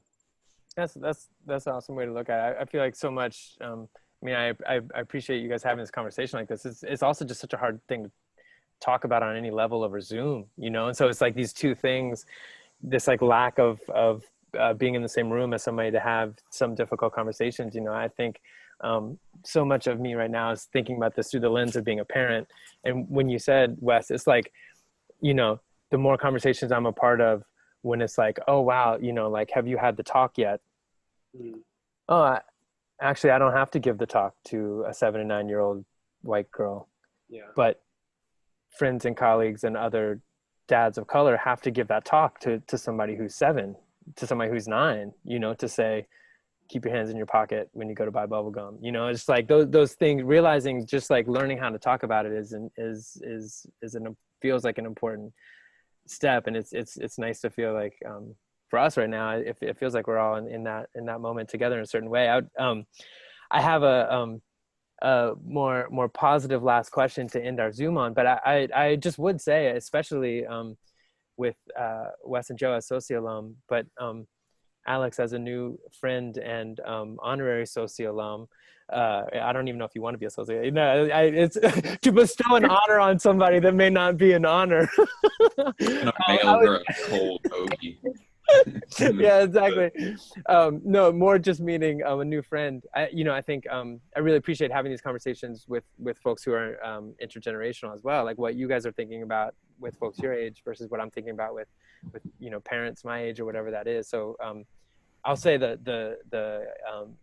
That's an awesome way to look at it. I feel like so much. I mean, I appreciate you guys having this conversation like this. It's also just such a hard thing to talk about on any level over Zoom, you know. And so it's like these two things, this like lack of being in the same room as somebody to have some difficult conversations. You know, I think so much of me right now is thinking about this through the lens of being a parent. And when you said, Wes, it's like, you know, the more conversations I'm a part of, when it's like, oh wow, you know, like, have you had the talk yet? Oh, actually, I don't have to give the talk to a 7 and 9-year-old white girl. Yeah. But friends and colleagues and other dads of color have to give that talk to somebody who's 7, to somebody who's 9, you know, to say, keep your hands in your pocket when you go to buy bubble gum. You know, it's like those things, realizing just like learning how to talk about it feels like an important step. And it's nice to feel like, for us right now, it feels like we're all in that moment together in a certain way. I have a more positive last question to end our Zoom on, but I just would say, especially with Wes and Joe as Soci alum, but Alex as a new friend and honorary Soci alum. I don't even know if you want to be a Soci. You know, it's to bestow an honor on somebody that may not be an honor. Mail her a cold ogie. Yeah, exactly. No, more just meaning a new friend. I think I really appreciate having these conversations with folks who are intergenerational as well, like what you guys are thinking about with folks your age versus what I'm thinking about with you know, parents my age or whatever that is. So I'll say that the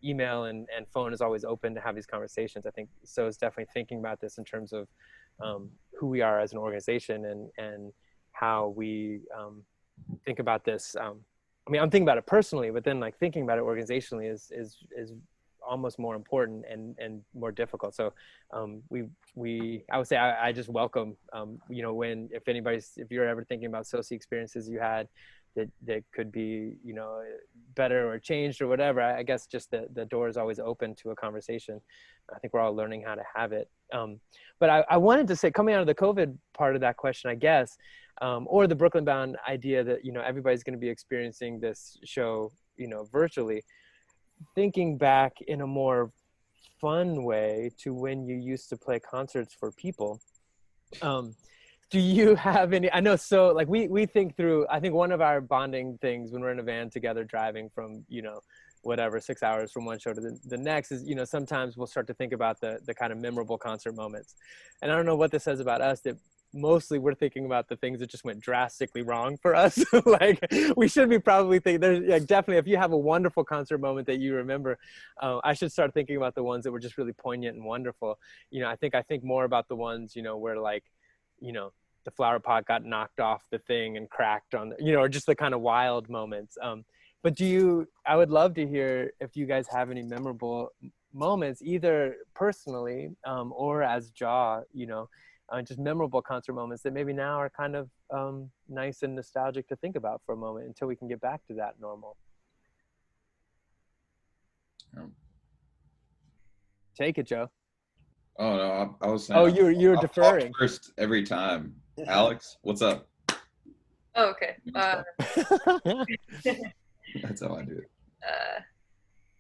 email and phone is always open to have these conversations. I think so is definitely thinking about this in terms of who we are as an organization and how we think about this. I mean, I'm thinking about it personally, but then like thinking about it organizationally is almost more important and more difficult. So I would say I just welcome, you know, if you're ever thinking about Soci experiences you had that could be, you know, better or changed or whatever, I guess just the door is always open to a conversation. I think we're all learning how to have it. But I wanted to say, coming out of the COVID part of that question, I guess, or the Brooklyn Bound idea that, you know, everybody's going to be experiencing this show, you know, virtually, thinking back in a more fun way to when you used to play concerts for people. Do you have any, I know, so like we think through, I think one of our bonding things when we're in a van together driving from, you know, whatever, 6 hours from one show to the next is, you know, sometimes we'll start to think about the kind of memorable concert moments. And I don't know what this says about us, that mostly we're thinking about the things that just went drastically wrong for us. Like we should be probably thinking, there's like, definitely, if you have a wonderful concert moment that you remember, I should start thinking about the ones that were just really poignant and wonderful. You know, I think more about the ones, you know, where like, you know, the flower pot got knocked off the thing and cracked on, you know, or just the kind of wild moments. But I would love to hear if you guys have any memorable moments, either personally or as JaW, you know, just memorable concert moments that maybe now are kind of nice and nostalgic to think about for a moment until we can get back to that normal. Take it, Joe. Oh no, I was saying. Oh, you were deferring. Talk first every time. Alex, what's up? Oh, okay. That's how I do it.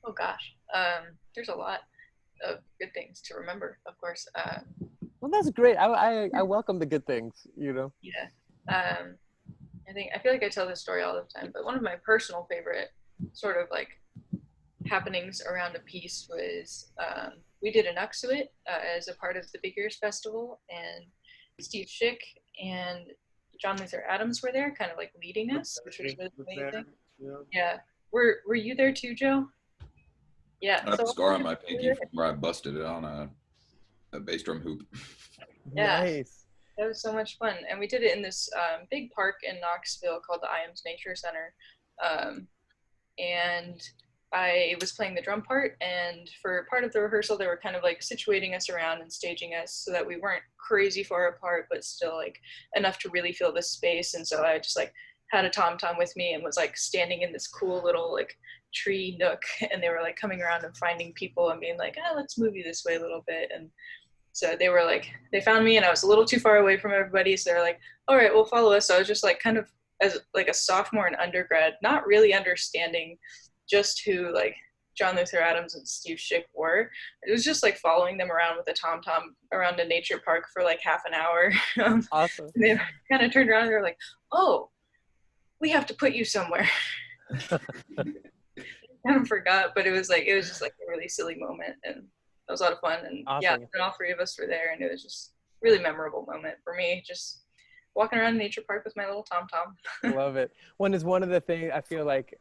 Oh gosh. There's a lot of good things to remember, of course. Well, that's great. I welcome the good things, you know. Yeah. I feel like I tell this story all the time, but one of my personal favorite sort of like happenings around a piece was we did an Uxuit as a part of the Big Ears Festival, and Steve Schick and John Luther Adams were there, kind of like leading us, which was really amazing. Yeah. Were you there too, Joe? Yeah. I have a scar on my pinky from where I busted it on a bass drum hoop. Yeah. Nice. That was so much fun. And we did it in this big park in Knoxville called the IAMS Nature Center. And I was playing the drum part, and for part of the rehearsal, they were kind of like situating us around and staging us so that we weren't crazy far apart, but still like enough to really feel the space. And so I just like had a tom-tom with me and was like standing in this cool little like tree nook, and they were like coming around and finding people and being like, let's move you this way a little bit. And so they were like, they found me and I was a little too far away from everybody. So they were like, all right, well, follow us. So I was just like kind of as like a sophomore in undergrad, not really understanding just who like John Luther Adams and Steve Schick were. It was just like following them around with a tom-tom around a nature park for like half an hour. Awesome. And they kind of turned around and they were like, oh, we have to put you somewhere. Kind of forgot, but it was just like a really silly moment, and it was a lot of fun. And Awesome. yeah, and all three of us were there, and it was just a really memorable moment for me, just walking around nature park with my little tom-tom. Love it. One is one of the things I feel like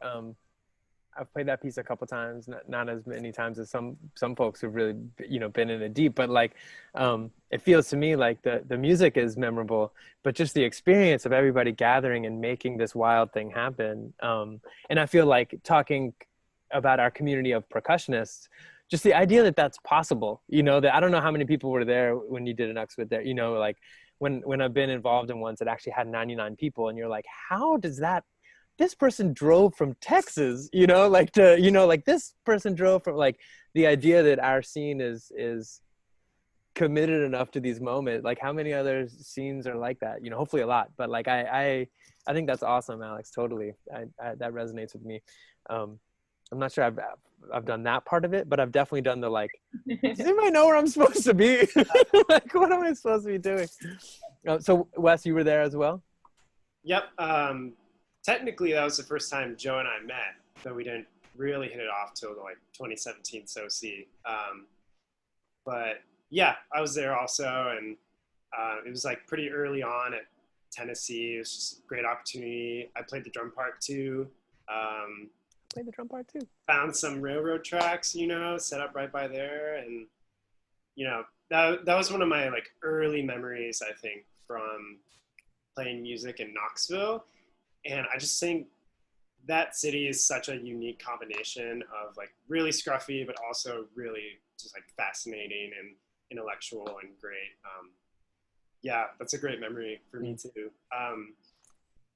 I've played that piece a couple times, not as many times as some folks who've really, you know, been in it deep, but like it feels to me like the music is memorable, but just the experience of everybody gathering and making this wild thing happen. And I feel like talking about our community of percussionists, just the idea that that's possible, you know, that I don't know how many people were there when you did an Uxwood there, you know, like when I've been involved in ones that actually had 99 people, and you're like, how does that, this person drove from Texas, you know, like to, you know, like this person drove from, like the idea that our scene is committed enough to these moments. Like how many other scenes are like that, you know, hopefully a lot, but like, I think that's awesome, Alex. Totally. That resonates with me. I'm not sure I've done that part of it, but I've definitely done the like, does anybody know where I'm supposed to be? Like, what am I supposed to be doing? So Wes, you were there as well? Yep. Technically, that was the first time Joe and I met, though we didn't really hit it off till like 2017 SoC. But yeah, I was there also, and it was like pretty early on at Tennessee. It was just a great opportunity. I played the drum part too. Played the drum part too. Found some railroad tracks, you know, set up right by there, and you know, that was one of my like early memories, I think, from playing music in Knoxville. And I just think that city is such a unique combination of like really scruffy, but also really just like fascinating and intellectual and great. Yeah, that's a great memory for me too.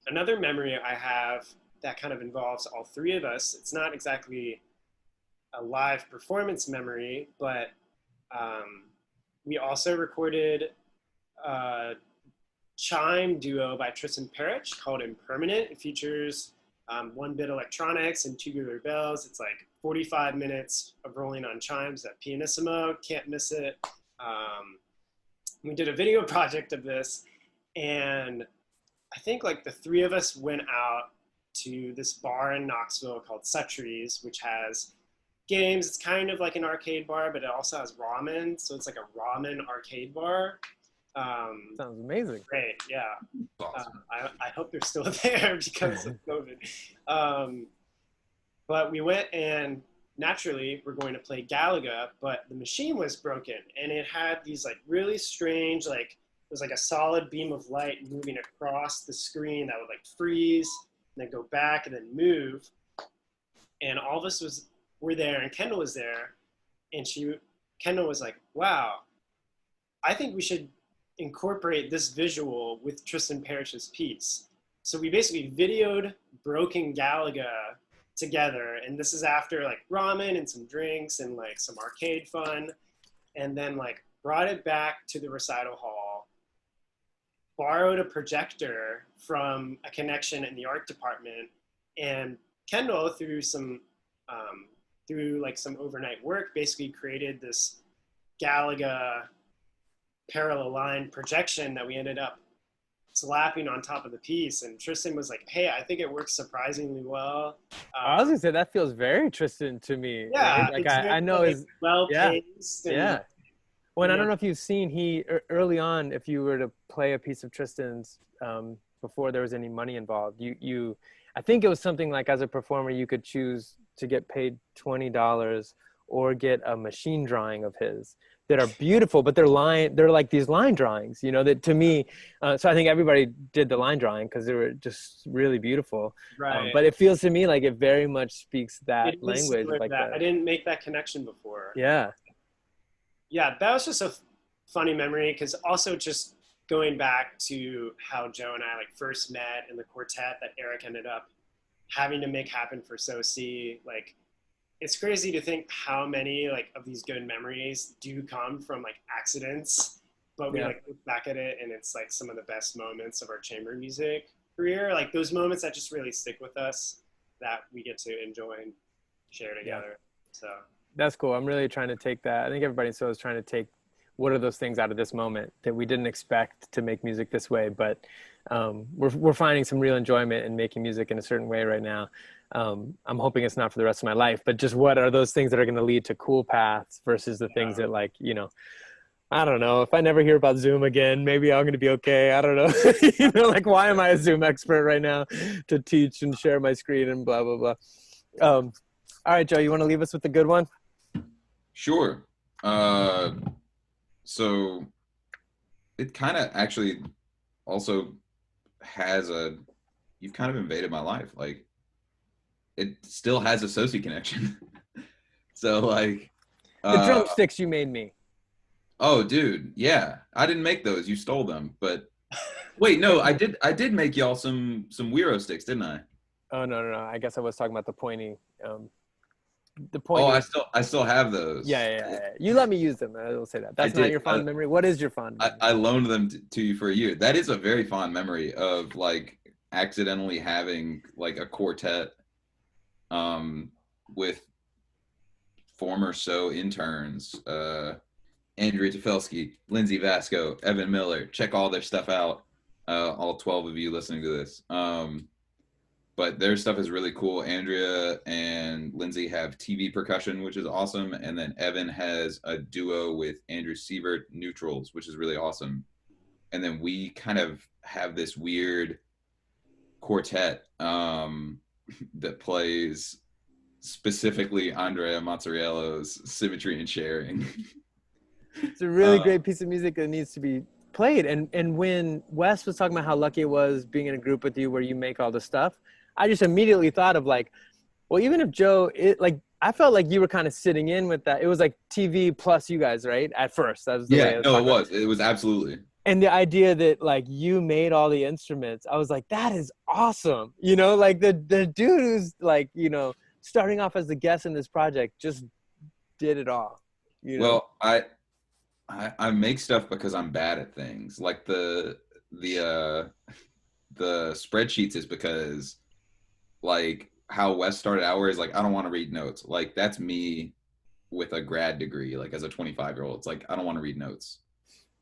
Another memory I have that kind of involves all three of us, it's not exactly a live performance memory, but we also recorded chime duo by Tristan Parrish called Impermanent. It features 1-bit electronics and tubular bells. It's like 45 minutes of rolling on chimes at pianissimo. Can't miss it. We did a video project of this, and I think like the three of us went out to this bar in Knoxville called Sutry's, which has games. It's kind of like an arcade bar, but it also has ramen. So it's like a ramen arcade bar. Sounds amazing. Great, yeah. Awesome. I hope they're still there because of COVID. But we went, and naturally we're going to play Galaga, but the machine was broken, and it had these like really strange, like it was like a solid beam of light moving across the screen that would like freeze and then go back and then move. And all of us were there, and Kendall was there, and Kendall was like, wow, I think we should incorporate this visual with Tristan Parrish's piece. So we basically videoed Broken Galaga together, and this is after like ramen and some drinks and like some arcade fun, and then like brought it back to the recital hall, borrowed a projector from a connection in the art department, and Kendall through some overnight work basically created this Galaga parallel line projection that we ended up slapping on top of the piece. And Tristan was like, hey, I think it works surprisingly well. I was gonna say that feels very Tristan to me. Yeah, right? Like I know is well yeah, paced. yeah. Well, I don't know if you've seen early on, if you were to play a piece of Tristan's before there was any money involved, I think it was something like, as a performer, you could choose to get paid $20 or get a machine drawing of his that are beautiful, but they're like these line drawings, you know, that to me, so I think everybody did the line drawing because they were just really beautiful. Right. But it feels to me like it very much speaks that language. Like that. I didn't make that connection before. Yeah. Yeah, that was just a funny memory, because also just going back to how Joe and I like first met in the quartet that Eric ended up having to make happen for SoC. Like, it's crazy to think how many like of these good memories do come from like accidents, but we like look back at it and it's like some of the best moments of our chamber music career, like those moments that just really stick with us that we get to enjoy and share together. So that's cool. I'm really trying to take that. I think everybody in SoHo is trying to take what are those things out of this moment that we didn't expect to make music this way, but we're finding some real enjoyment in making music in a certain way right now. I'm hoping it's not for the rest of my life, but just what are those things that are going to lead to cool paths versus the things that, like, you know, I don't know, if I never hear about Zoom again, maybe I'm going to be okay. I don't know. You know, like, why am I a Zoom expert right now to teach and share my screen and blah, blah, blah. All right, Joe, you want to leave us with a good one? Sure. So it kind of actually also has you've kind of invaded my life. Like, it still has a Soci connection. So, like, The drumsticks you made me. Oh, dude, yeah. I didn't make those. You stole them. But wait, no, I did make y'all some Wero sticks, didn't I? Oh, no. I guess I was talking about the pointy. Oh, I still have those. Yeah. You let me use them. I will say that. That's not your fond memory. What is your fond memory? I loaned them to you for a year. That is a very fond memory of, like, accidentally having, like, a quartet with former interns, Andrea Tefelsky, Lindsay Vasco, Evan Miller. Check all their stuff out. All 12 of you listening to this. But their stuff is really cool. Andrea and Lindsay have TV percussion, which is awesome. And then Evan has a duo with Andrew Sievert, neutrals, which is really awesome. And then we kind of have this weird quartet that plays specifically Andrea Mazzariello's Symmetry and Sharing. It's a really great piece of music that needs to be played. And when Wes was talking about how lucky it was being in a group with you where you make all the stuff, I just immediately thought of, like, well, even if Joe, I felt like you were kind of sitting in with that. It was like TV plus you guys, right? At first, that was the way. It was absolutely. And the idea that, like, you made all the instruments, I was like, that is awesome. You know, like the dude who's, like, you know, starting off as the guest in this project just did it all. You know? Well, I make stuff because I'm bad at things. Like the spreadsheets is because, like, how Wes started out, where he's like, I don't want to read notes. Like, that's me with a grad degree, like, as a 25-year-old. It's like, I don't want to read notes.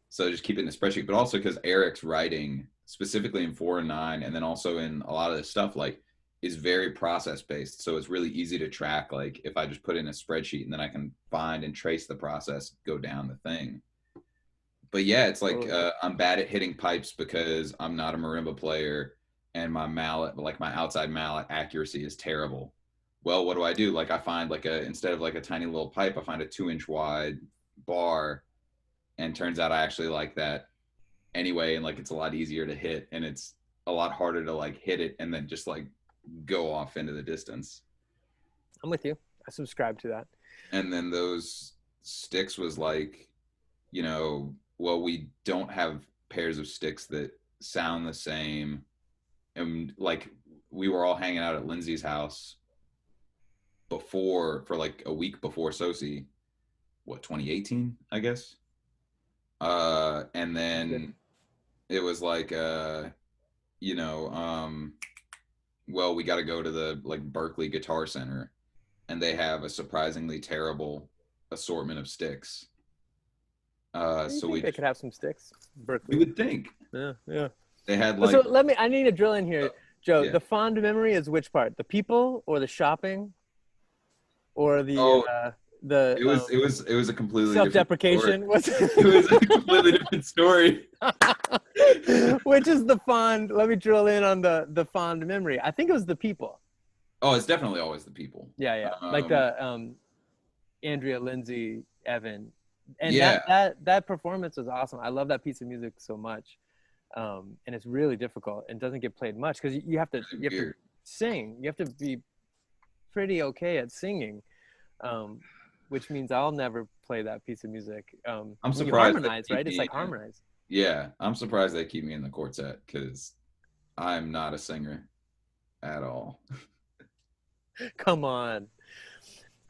So just keep it in the spreadsheet. But also because Eric's writing, specifically in 4 and 9, and then also in a lot of this stuff, like, is very process based. So it's really easy to track, like, if I just put in a spreadsheet and then I can find and trace the process, go down the thing. But yeah, it's like, I'm bad at hitting pipes because I'm not a marimba player, and my mallet, like my outside mallet accuracy is terrible. Well, what do? Like, I find, like, instead of like a tiny little pipe, I find a 2-inch wide bar, and turns out I actually like that anyway. And, like, it's a lot easier to hit, and it's a lot harder to, like, hit it and then just, like, go off into the distance. I'm with you. I subscribe to that. And then those sticks was like, you know, well, we don't have pairs of sticks that sound the same. And, like, we were all hanging out at Lindsay's house for like a week before Soci, 2018, I guess. And then it was like, you know, well, we got to go to the, like, Berkeley Guitar Center, and they have a surprisingly terrible assortment of sticks. So they could have some sticks. Berkeley. We would think. Yeah. They had, like. So I need to drill in here, Joe. Yeah. The fond memory is which part? The people, or the shopping, or the It was a completely self-deprecation. It was a completely different story. Which is the fond? Let me drill in on the fond memory. I think it was the people. Oh, it's definitely always the people. Yeah. Like the Andrea, Lindsay, Evan, and yeah. that performance was awesome. I love that piece of music so much, and it's really difficult and doesn't get played much because you have to sing. You have to be pretty okay at singing, which means I'll never play that piece of music. I'm surprised. Harmonize, right? It's like harmonize. Yeah, I'm surprised they keep me in the quartet because I'm not a singer at all. Come on.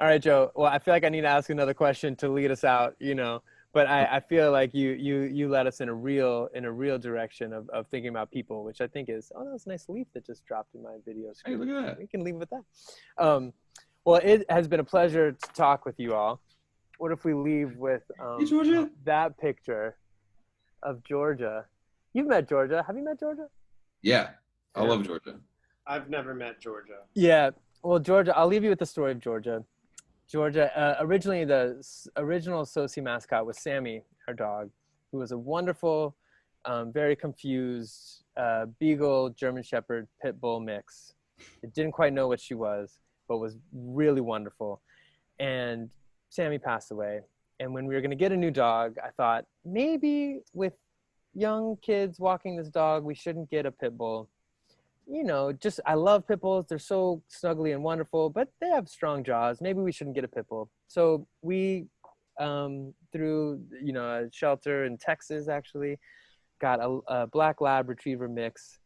All right, Joe. Well, I feel like I need to ask another question to lead us out, you know. but I feel like you led us in a real direction of thinking about people, which I think is, oh, that's a nice leaf that just dropped in my video screen. Hey, look at that. We can leave with that. Well, it has been a pleasure to talk with you all. What if we leave with Hey, Georgia. that picture of Georgia? You've met Georgia. Have you met Georgia? Yeah, I love Georgia. I've never met Georgia. Yeah. Well, Georgia, I'll leave you with the story of Georgia. Georgia, originally the original Soci mascot was Sammy, her dog, who was a wonderful, very confused Beagle, German Shepherd, Pit Bull mix. It didn't quite know what she was, but was really wonderful. And Sammy passed away. And when we were going to get a new dog, I thought maybe with young kids walking this dog, we shouldn't get a Pit Bull. You know, just, I love pit bulls. They're so snuggly and wonderful, but they have strong jaws. Maybe we shouldn't get a pit bull. So we, through, you know, a shelter in Texas, actually, got a black lab retriever mix,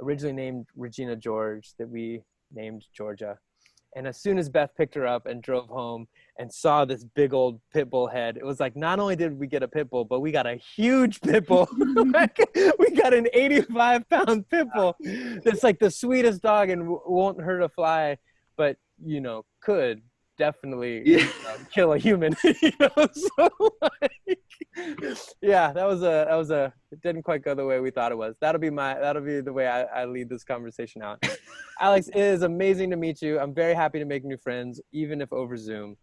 originally named Regina George, that we named Georgia. And as soon as Beth picked her up and drove home and saw this big old pit bull head, it was like, not only did we get a pit bull, but we got a huge pit bull. We got an 85-pound pit bull that's like the sweetest dog and won't hurt a fly, but, you know, could definitely kill a human. You know? So, like, yeah, that was it didn't quite go the way we thought it was. That'll be the way I lead this conversation out. Alex, it is amazing to meet you. I'm very happy to make new friends, even if over Zoom.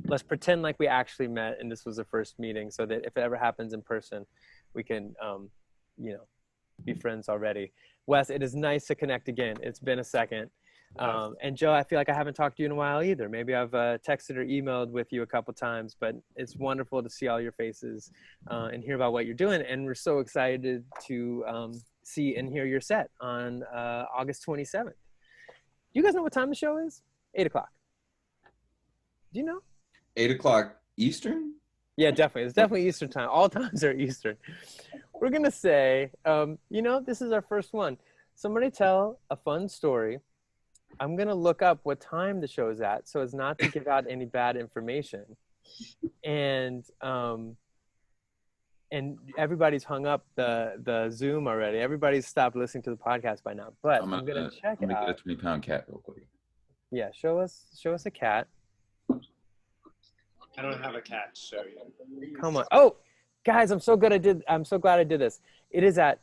Let's pretend like we actually met and this was the first meeting, so that if it ever happens in person, we can, you know, be friends already. Wes, it is nice to connect again. It's been a second. And Joe, I feel like I haven't talked to you in a while either. Maybe I've texted or emailed with you a couple times, but it's wonderful to see all your faces and hear about what you're doing. And we're so excited to see and hear your set on August 27th. Do you guys know what time the show is? 8 o'clock. Do you know? 8 o'clock Eastern? Yeah, definitely. It's definitely Eastern time. All times are Eastern. We're going to say, you know, this is our first one. Somebody tell a fun story. I'm going to look up what time the show is at so as not to give out any bad information. And everybody's hung up the Zoom already. Everybody's stopped listening to the podcast by now. But I'm going to check it out. Get a 20-pound cat real quick. Yeah, show us a cat. I don't have a cat to show you. Come on. Oh, guys, I'm so glad I did this. It is at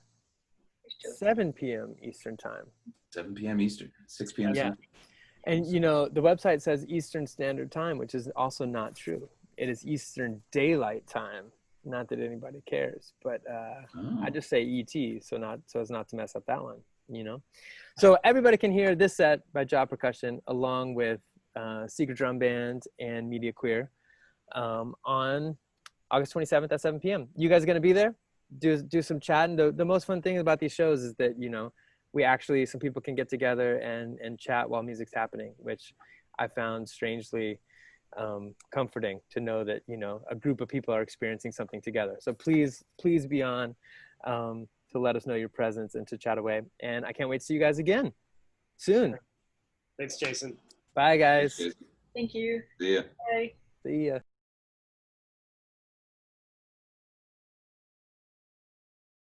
7 p.m. Eastern time. 7 p.m. Eastern, 6 p.m. Yeah. Central. And, you know, the website says Eastern Standard Time, which is also not true. It is Eastern Daylight Time. Not that anybody cares, but I just say ET, so as not to mess up that one, you know? So everybody can hear this set by JaW Percussion along with Secret Drum Band and Media Queer on August 27th at 7 p.m. You guys are going to be there? Do some chatting. The most fun thing about these shows is that, you know, some people can get together and chat while music's happening, which I found strangely comforting to know that, you know, a group of people are experiencing something together. So please be on to let us know your presence and to chat away. And I can't wait to see you guys again soon. Thanks, Jason. Bye, guys. Thanks, Jason. Thank you. See ya. Bye. See ya.